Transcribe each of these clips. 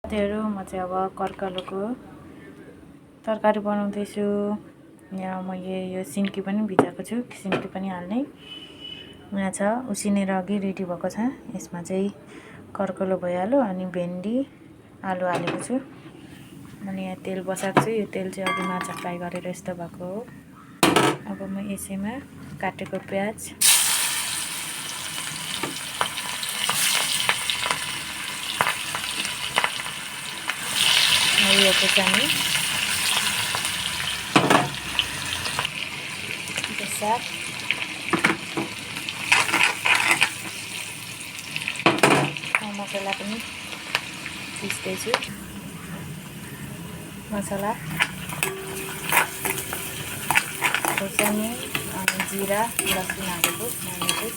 साथीहरु म चाहिँ अब कर्कलोको तरकारी बनाउँदैछु। यहाँ मैले यो सिन्की पनि भिजाएको छु, सिन्की पनि हाल्ने। यहाँ छ उसिनेर अघि रेडी भएको छ। यसमा चाहिँ कर्कलो भइहाल्यो अनि भेन्डी आलु हालेको छु। अनि यहाँ तेल बसाएको छु। यो तेल चाहिँ अघि माछा फ्राई गरेर यस्तो भएको हो। अब म यसैमा काटेको प्याज यो खोर्सानी साग मसला पनि पिस्दैछु। मसला खोर्सानी अनि जिरा लसुन हालेको मानेको।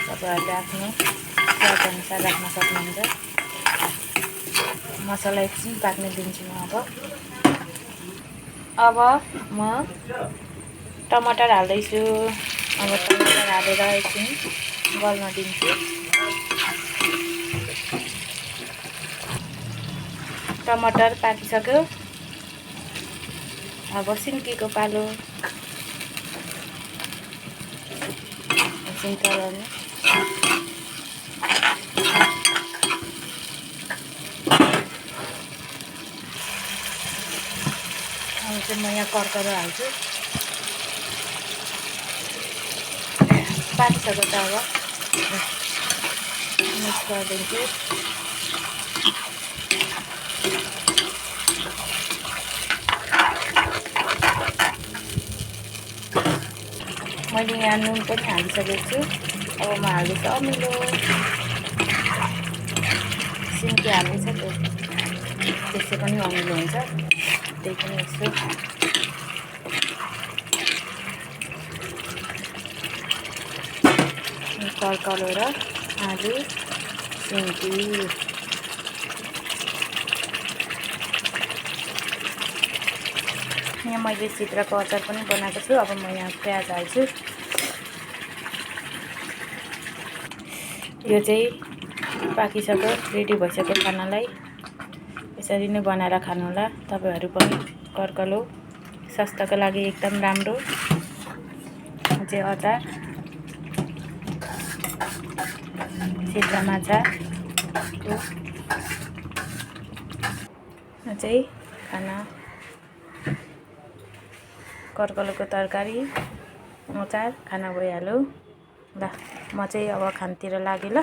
तपाईँहरूले आफ्नो स्वाद अनुसार राख्न सक्नुहुन्छ। मसला एकछिन पाक्न दिन्छु म। अब म टमाटर हाल्दैछु। अब टमाटर हालेर एकछिन गल्न दिन्छु। टमाटर पाकिसक्यो। अब सिन्कीको पालो एकछिन चलाउनु। अब चाहिँ म यहाँ कर्कलो हाल्छु। पाकिसक्यो त अब मिक्स गरिदिन्छु। मैले यहाँ नुन पनि हालिसकेको छु। अब म हाल्दैछु अमिलो। सिन्की हाल्दैछ त्यसै पनि अमिलो हुन्छ। त्यही पनि यसो कर्कलो र आलु सिन्की। यहाँ मैले सिद्राको अचार पनि बनाएको छु। अब म यहाँ प्याज हाल्छु। यो चाहिँ पाकिसक्यो, रेडी भइसक्यो खानालाई। यसरी नै बनाएर खानुहोला तपाईँहरू पनि। कर्कलो स्वास्थ्यको लागि एकदम राम्रो। चाहिँ अचार सिद्रा माछाको चाहिँ खाना कर्कलोको तरकारी अचार खाना भइहाल्यो। ल म चाहिँ अब खानातिर लागेँ ल।